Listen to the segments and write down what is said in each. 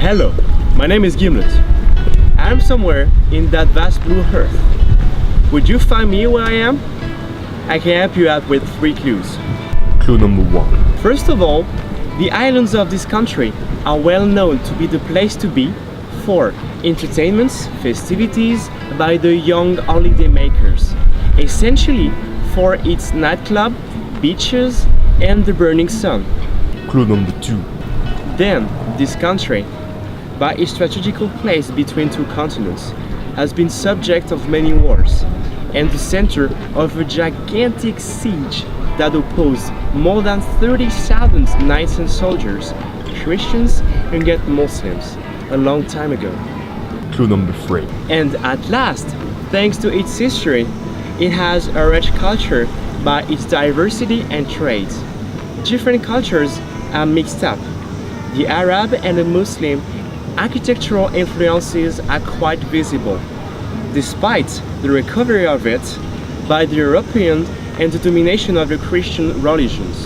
Hello, my name is Gimlet. I am somewhere in that vast blue earth. Would you find me where I am? I can help you out with 3 clues. Clue number 1. First of all, the islands of this country are well known to be the place to be for entertainments, festivities by the young holiday makers, essentially for its nightclub, beaches and the burning sun. Clue number 2. Then, this country, by its strategical place between 2 continents, has been subject of many wars and the center of a gigantic siege that opposed more than 30,000 knights and soldiers, Christians and yet Muslims, a long time ago. Clue number 3. And at last, thanks to its history, it has a rich culture by its diversity and trades. Different cultures are mixed up. The Arab and the Muslim architectural influences are quite visible, despite the recovery of it by the European and the domination of the Christian religions.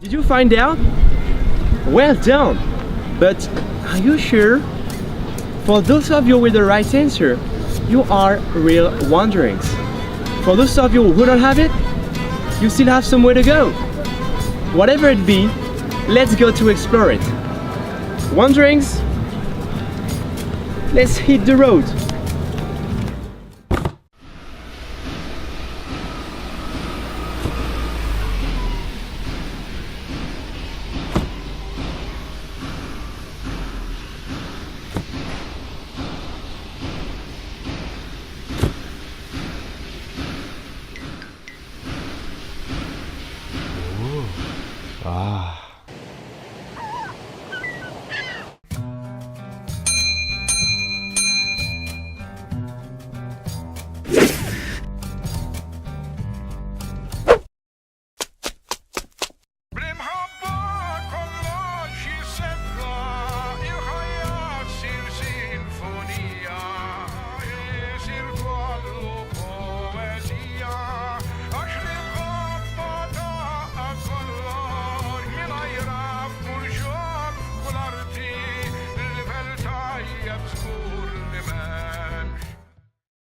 Did you find out? Well done! But are you sure? For those of you with the right answer, you are real wanderings. For those of you who don't have it, you still have some way to go. Whatever it be, let's go to explore it. Wanderings, let's hit the road. Ah.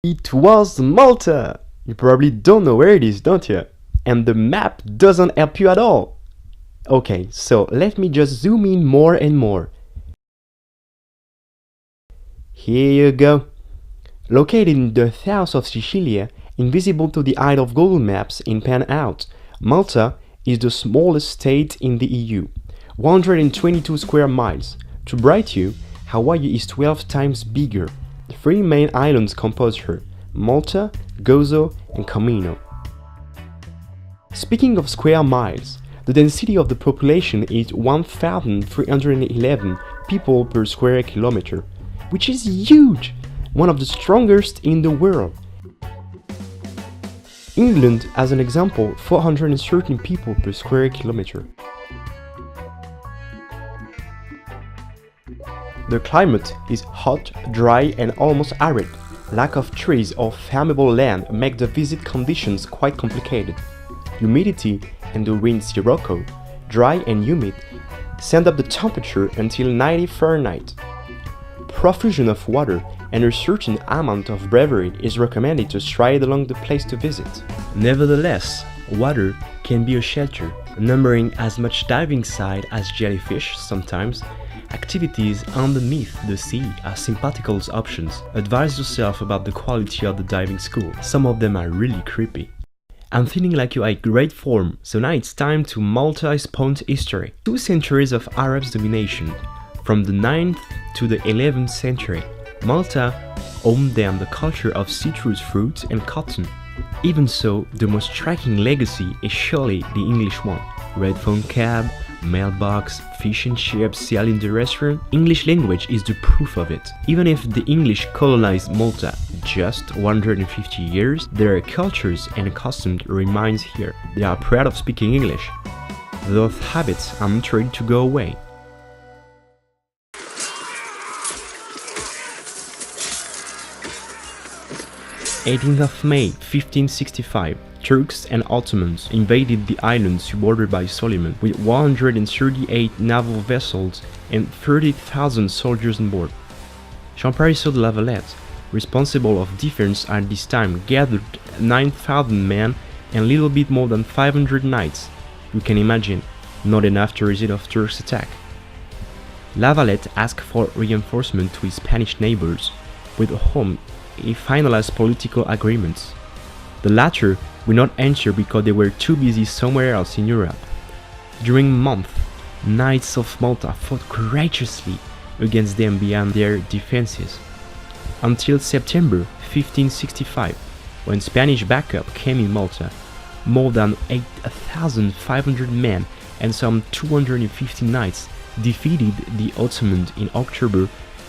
It was Malta! You probably don't know where it is, don't you? And the map doesn't help you at all. Okay, so let me just zoom in more and more. Here you go. Located in the south of Sicilia, invisible to the eye of Google Maps in pan out, Malta is the smallest state in the EU, 122 square miles. To bright you, Hawaii is 12 times bigger. 3 main islands compose her: Malta, Gozo and Comino. Speaking of square miles, the density of the population is 1,311 people per square kilometer, which is huge, one of the strongest in the world. England, as an example, 413 people per square kilometer. The climate is hot, dry and almost arid. Lack of trees or farmable land make the visit conditions quite complicated. Humidity and the wind sirocco, dry and humid, send up the temperature until 90 Fahrenheit. Profusion of water and a certain amount of bravery is recommended to stride along the place to visit. Nevertheless, water can be a shelter, numbering as much diving side as jellyfish sometimes. Activities underneath the sea are sympathical options. Advise yourself about the quality of the diving school. Some of them are really creepy. I'm feeling like you are in great form, so now it's time to Malta's point history. 2 centuries of Arab domination, from the 9th to the 11th century. Malta owned them the culture of citrus fruit and cotton. Even so, the most striking legacy is surely the English one. Red phone cab, mailbox, fish and chips sell in the restaurant. English language is the proof of it. Even if the English colonized Malta just 150 years, their cultures and customs remains here. They are proud of speaking English. Those habits are not ready to go away. 18th of May 1565, Turks and Ottomans invaded the island supported by Suleiman with 138 naval vessels and 30,000 soldiers on board. Jean-Parisot de la Valette, responsible of defense at this time, gathered 9,000 men and a little bit more than 500 knights. You can imagine, not enough to resist of Turks' attack. La Valette asked for reinforcement to his Spanish neighbors, with whom he finalized political agreements. The latter would not answer because they were too busy somewhere else in Europe. During months, Knights of Malta fought courageously against them beyond their defenses, until September 1565, when Spanish backup came in Malta. More than 8,500 men and some 250 knights defeated the Ottomans in October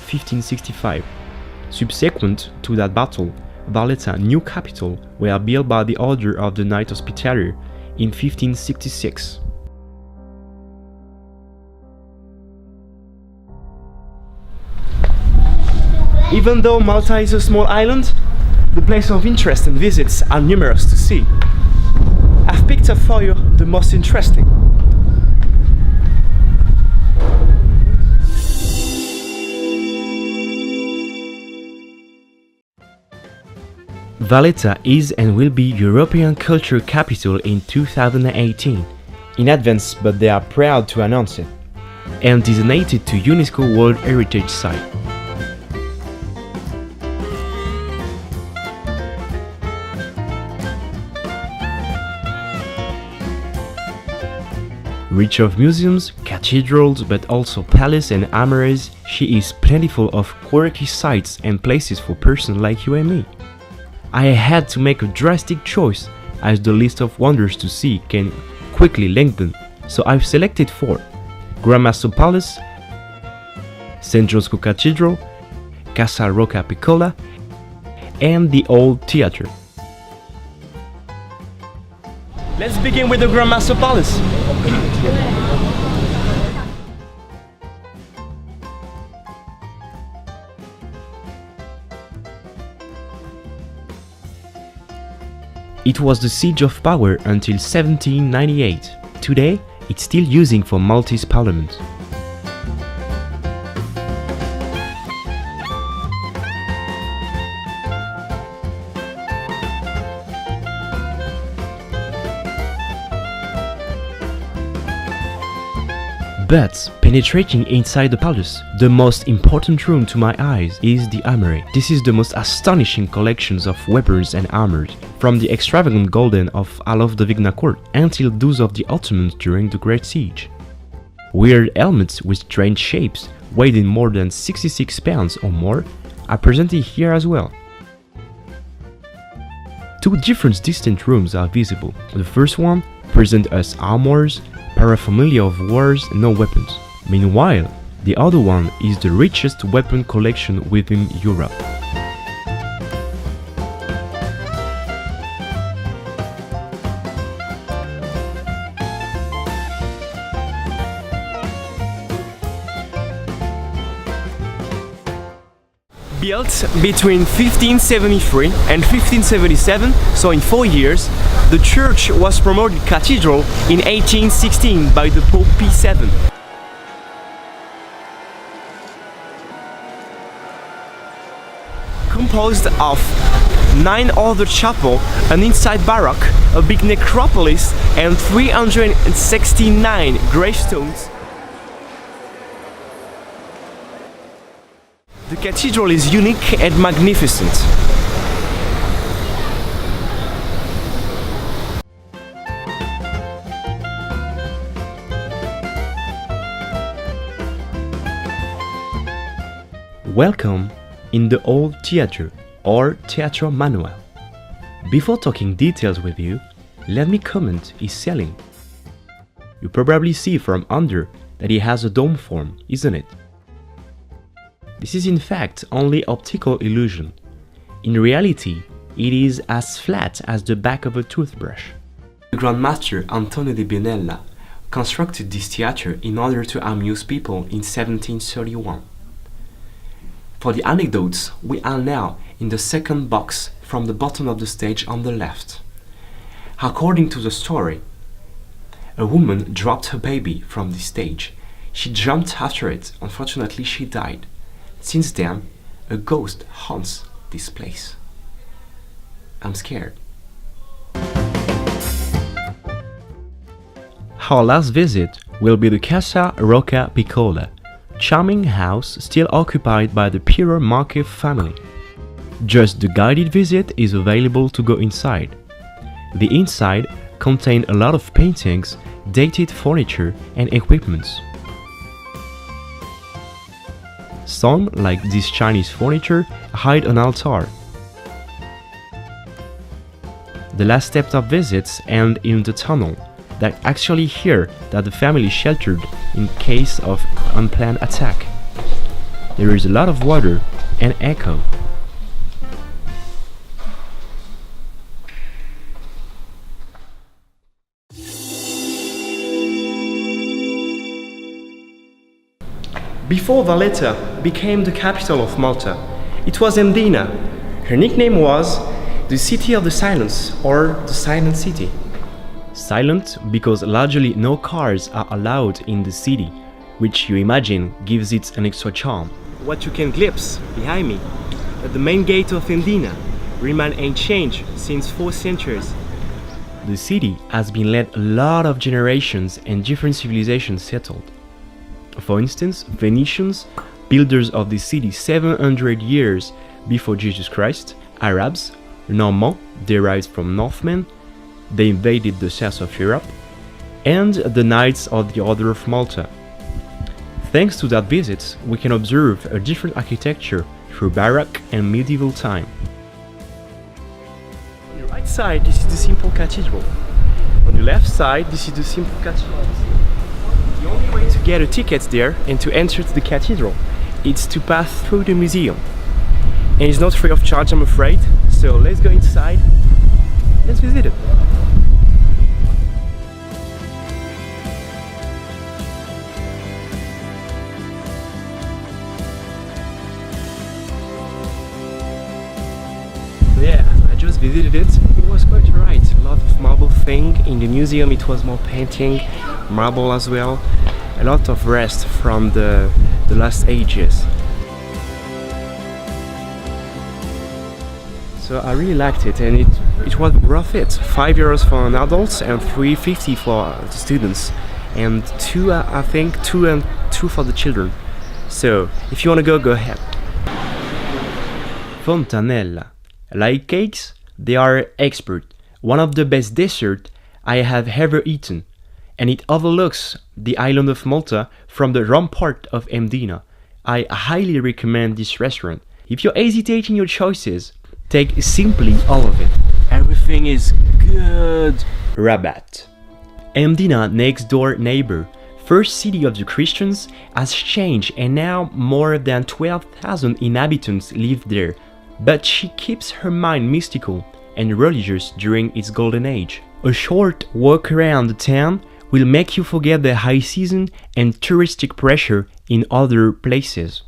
1565. Subsequent to that battle, Valetta, new capital, were built by the order of the Knight Hospitaller in 1566. Even though Malta is a small island, the places of interest and visits are numerous to see. I've picked up for you the most interesting. Valetta is and will be European Culture Capital in 2018, in advance, but they are proud to announce it, and designated to UNESCO World Heritage Site. Rich of museums, cathedrals, but also palace and armories, she is plentiful of quirky sights and places for persons like you and me. I had to make a drastic choice, as the list of wonders to see can quickly lengthen, so I've selected 4: Gran Masso Palace, St. Josco Cathedral, Casa Rocca Piccola, and the Old Theatre. Let's begin with the Gran Masso Palace. It was the siege of power until 1798. Today, it's still using for Maltese parliament. But, penetrating inside the palace, the most important room to my eyes is the armory. This is the most astonishing collections of weapons and armors, from the extravagant golden of Alof de Vignacourt until those of the Ottomans during the Great Siege. Weird helmets with strange shapes, weighing more than 66 pounds or more, are presented here as well. 2 different distant rooms are visible. The first one presents us armors, paraphernalia of wars, no weapons. Meanwhile, the other one is the richest weapon collection within Europe. Built between 1573 and 1577, so in 4 years, the church was promoted cathedral in 1816 by the Pope Pie VII. Composed of 9 other chapels, an inside baroque, a big necropolis, and 369 gravestones. The cathedral is unique and magnificent. Welcome in the Old Theatre or Teatro Manuel. Before talking details with you, let me comment his ceiling. You probably see from under that it has a dome form, isn't it? This is in fact only optical illusion. In reality, it is as flat as the back of a toothbrush. The Grand Master Antonio de Binella constructed this theatre in order to amuse people in 1731. For the anecdotes, we are now in the second box from the bottom of the stage on the left. According to the story, a woman dropped her baby from the stage. She jumped after it. Unfortunately, she died. Since then, a ghost haunts this place. I'm scared. Our last visit will be the Casa Roca Piccola, charming house still occupied by the Piero Marche family. Just the guided visit is available to go inside. The inside contains a lot of paintings, dated furniture and equipments. Some, like this Chinese furniture, hide an altar. The last steps of visits end in the tunnel, that actually here that the family sheltered in case of unplanned attack. There is a lot of water and echo. Before Valetta became the capital of Malta, it was Mdina. Her nickname was the City of the Silence or the Silent City. Silent because largely no cars are allowed in the city, which you imagine gives it an extra charm. What you can glimpse behind me at the main gate of Mdina remain unchanged since 4 centuries. The city has been let a lot of generations and different civilizations settled. For instance, Venetians, builders of the city 700 years before Jesus Christ, Arabs, Normands, derived from Northmen, they invaded the south of Europe, and the Knights of the Order of Malta. Thanks to that visit, we can observe a different architecture through Baroque and medieval time. On your right side, this is the simple cathedral. On your left side, this is the simple cathedral. The only way to get a ticket there and to enter to the cathedral is to pass through the museum. And it's not free of charge, I'm afraid. So let's go inside. Let's visit it. Yeah, I just visited it. It was quite alright. A lot of marble thing. In the museum it was more painting, marble as well. A lot of rest from the last ages. So I really liked it, and it was worth it. €5 for an adult and €3.50 for the students, and I think two for the children. So if you want to go ahead. Fontanella. Like cakes, they are expert. One of the best desserts I have ever eaten, and it overlooks the island of Malta from the rampart of Mdina. I highly recommend this restaurant. If you're hesitating your choices, take simply all of it. Everything is good. Rabat. Mdina, next door neighbor, first city of the Christians, has changed and now more than 12,000 inhabitants live there. But she keeps her mind mystical and religious during its golden age. A short walk around the town will make you forget the high season and touristic pressure in other places.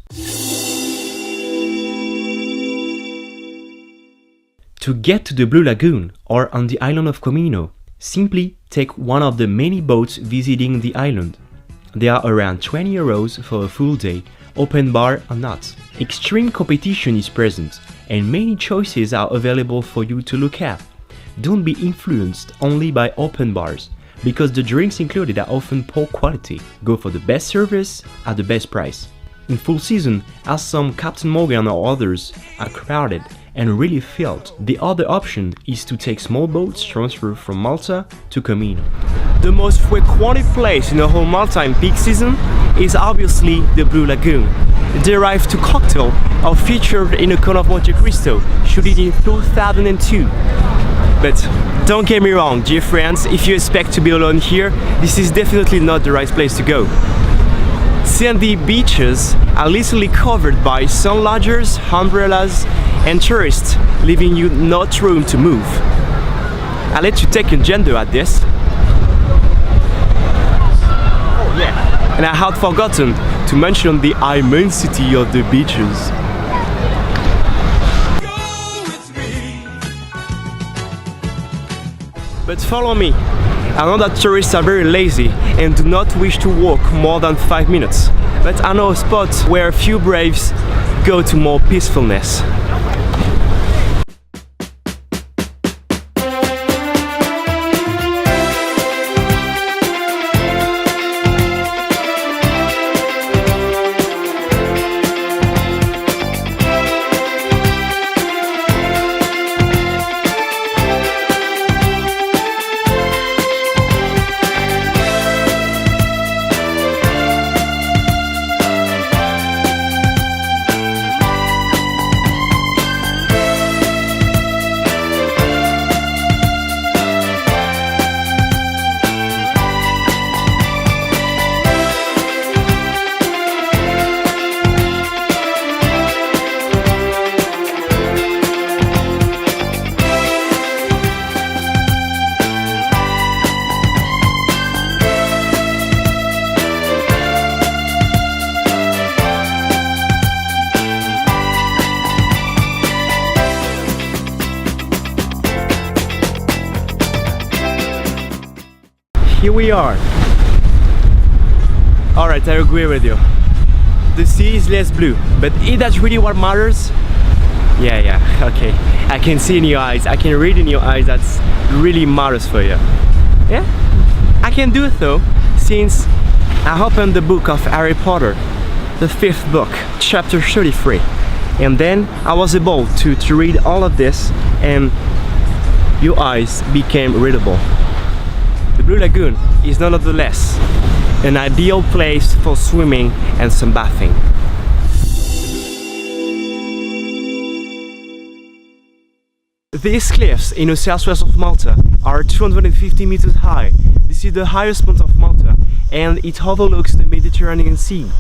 To get to the Blue Lagoon or on the island of Comino, simply take one of the many boats visiting the island. They are around €20 for a full day, open bar or not. Extreme competition is present, and many choices are available for you to look at. Don't be influenced only by open bars, because the drinks included are often poor quality. Go for the best service at the best price. In full season, as some Captain Morgan or others are crowded and really filled, the other option is to take small boats transfer from Malta to Comino. The most frequented place in the whole Malta in peak season is obviously the Blue Lagoon. Derived to cocktail are featured in a Con of Monte Cristo, shooted in 2002. But don't get me wrong, dear friends, if you expect to be alone here, this is definitely not the right place to go. Sandy beaches are literally covered by sun lodgers, umbrellas, and tourists, leaving you not room to move. I'll let you take a gender at this. Oh yeah, and I had forgotten to mention the immensity of the beaches. But follow me. I know that tourists are very lazy and do not wish to walk more than 5 minutes. But I know a spot where a few braves go to more peacefulness. Here we are. Alright, I agree with you. The sea is less blue, but is that really what matters? Yeah, okay. I can see in your eyes, I can read in your eyes that's really matters for you. Yeah? I can do it though, since I opened the book of Harry Potter, the 5th book, chapter 33. And then I was able to read all of this and your eyes became readable. The Blue Lagoon is nonetheless an ideal place for swimming and sunbathing. These cliffs in the southwest of Malta are 250 meters high. This is the highest point of Malta and it overlooks the Mediterranean Sea.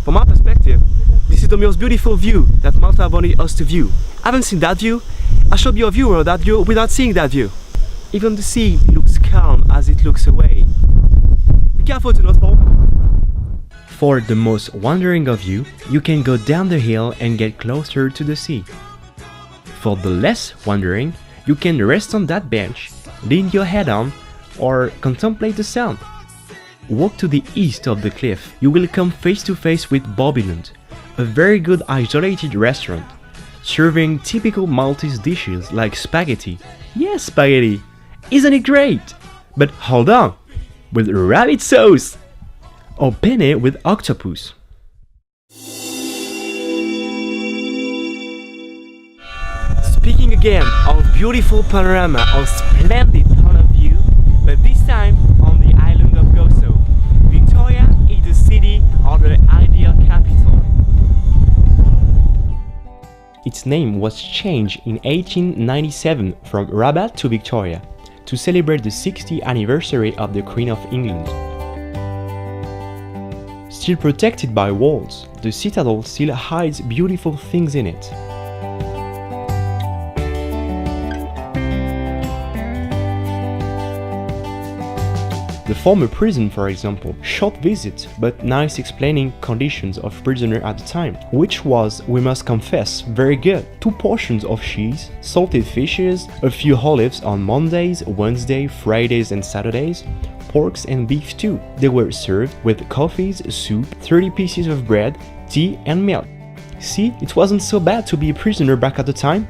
From my perspective, this is the most beautiful view that Malta wanted us to view. I haven't seen that view. I shall be a viewer of that view without seeing that view. Even the sea looks calm as it looks away. Be careful to not fall. For the most wandering of you, you can go down the hill and get closer to the sea. For the less wandering, you can rest on that bench, lean your head on, or contemplate the sound. Walk to the east of the cliff, you will come face to face with Bobiland, a very good isolated restaurant, serving typical Maltese dishes like spaghetti. Yes, spaghetti! Isn't it great? But hold on! With rabbit sauce! Or penne with octopus. Speaking again of beautiful panorama of splendid point of view, but this time on the island of Gozo. Victoria is the city of the ideal capital. Its name was changed in 1897 from Rabat to Victoria to celebrate the 60th anniversary of the Queen of England. Still protected by walls, the citadel still hides beautiful things in it. The former prison, for example, short visit but nice explaining conditions of prisoner at the time, which was, we must confess, very good. 2 portions of cheese, salted fishes, a few olives on Mondays, Wednesdays, Fridays and Saturdays, porks and beef too. They were served with coffees, soup, 30 pieces of bread, tea and milk. See, it wasn't so bad to be a prisoner back at the time.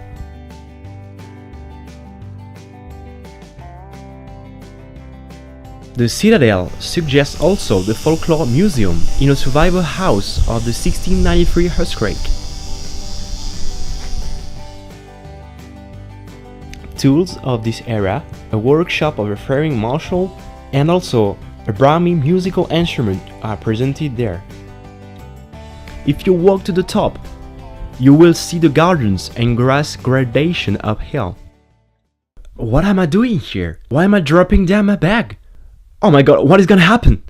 The citadel suggests also the folklore museum in a survival house of the 1693 earthquake. Tools of this era, a workshop of a faring marshal, and also a Brahmi musical instrument are presented there. If you walk to the top, you will see the gardens and grass gradation uphill. What am I doing here? Why am I dropping down my bag? Oh my god, what is gonna happen?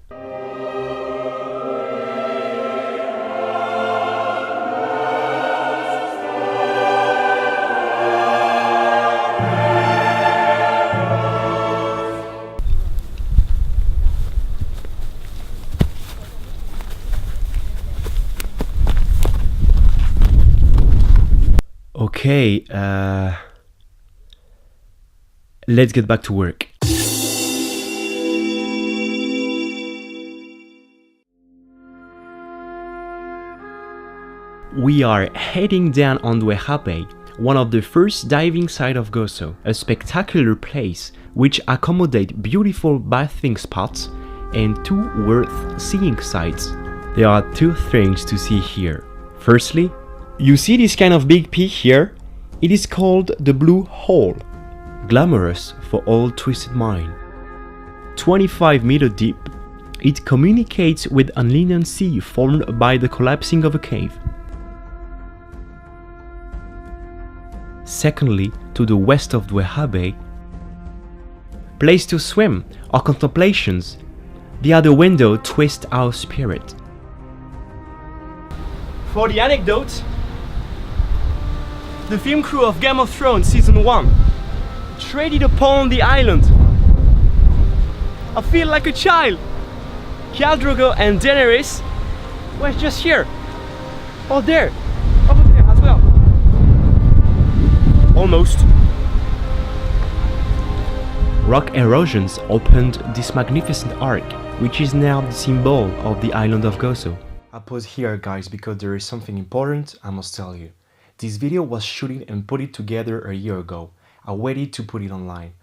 Okay, let's get back to work. We are heading down on Dwerja Bay, one of the first diving sites of Gozo, a spectacular place which accommodates beautiful bathing spots and two worth seeing sites. There are two things to see here. Firstly, you see this kind of big peak here? It is called the Blue Hole, glamorous for all twisted mind. 25 meters deep, it communicates with an inland sea formed by the collapsing of a cave. Secondly, to the west of Dwerja Bay, place to swim or contemplations. The other window twists our spirit. For the anecdote, the film crew of Game of Thrones Season 1 traded upon the island. I feel like a child. Khal Drogo and Daenerys were just here. Or there. Over there as well. Almost. Rock erosions opened this magnificent arc, which is now the symbol of the island of Gozo. I pause here, guys, because there is something important I must tell you. This video was shooted and put it together a year ago. I waited to put it online.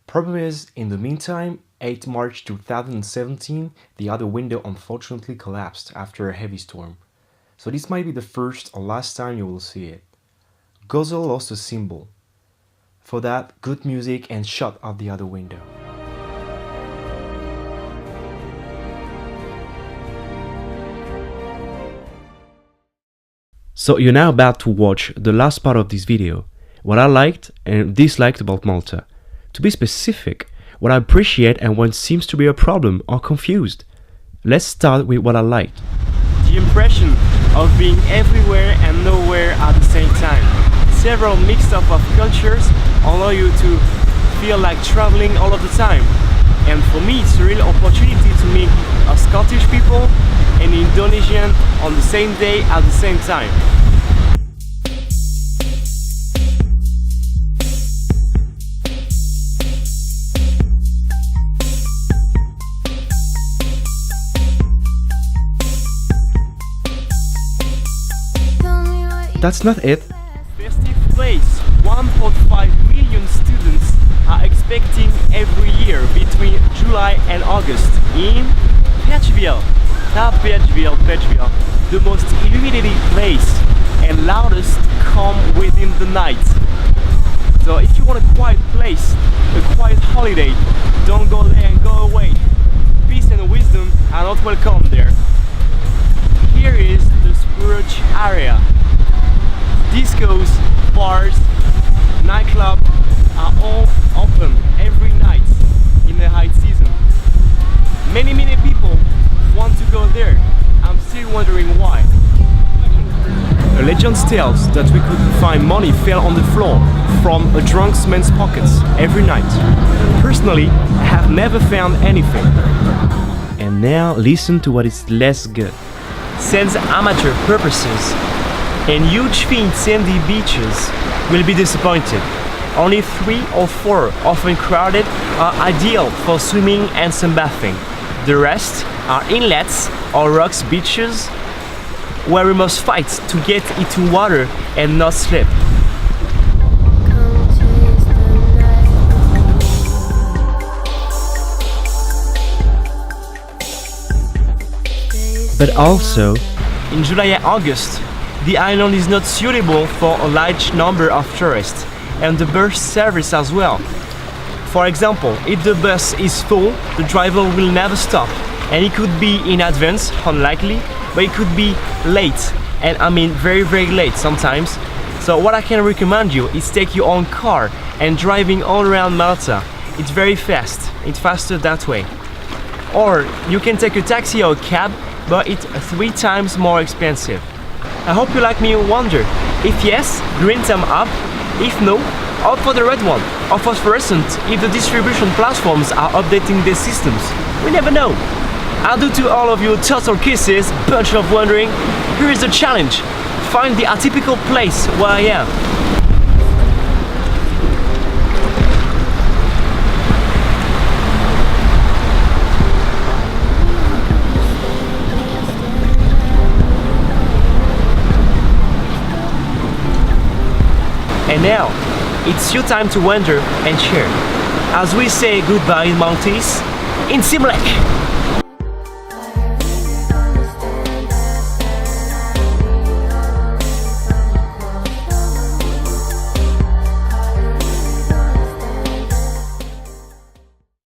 Problem is, in the meantime, 8 March 2017, the other window unfortunately collapsed after a heavy storm. So this might be the first or last time you will see it. Gozo lost a symbol. For that, good music and shot of the other window. So you're now about to watch the last part of this video, what I liked and disliked about Malta. To be specific, what I appreciate and what seems to be a problem or confused. Let's start with what I liked. The impression of being everywhere and nowhere at the same time. Several mixed up of cultures allow you to feel like traveling all of the time. And for me, it's a real opportunity to meet a Scottish people and Indonesian on the same day at the same time. That's not it. Festive place. 1.5 million students are expecting every year between July and August in Patchville, the most illuminated place and loudest calm within the night. So if you want a quiet place, a quiet holiday, don't go there and go away. Peace and wisdom are not welcome there. Here is the Spurge area. Discos, bars, nightclubs are all open every night in the high season. Many people want to go there. I'm still wondering why. A legend tells that we could find money fell on the floor from a drunk man's pockets every night. Personally, I have never found anything. And now listen to what is less good. Since amateur purposes and huge thin sandy beaches will be disappointed. Only 3 or 4, often crowded, are ideal for swimming and sunbathing. The rest are inlets or rocks beaches where we must fight to get into water and not slip. But also, in July and August, the island is not suitable for a large number of tourists, and the bus service as well. For example, if the bus is full, the driver will never stop, and it could be in advance, unlikely, but it could be late, and I mean very late sometimes. So what I can recommend you is take your own car and driving all around Malta. It's very fast, it's faster that way. Or you can take a taxi or a cab, but it's 3 times more expensive. I hope you like me wonder. If yes, green thumb up. If no, opt for the red one. Or phosphorescent if the distribution platforms are updating their systems. We never know. I'll do to all of you turtle kisses, bunch of wondering. Here is the challenge. Find the atypical place where I am. And now, it's your time to wander and share. As we say goodbye in Maltese, in Simlek!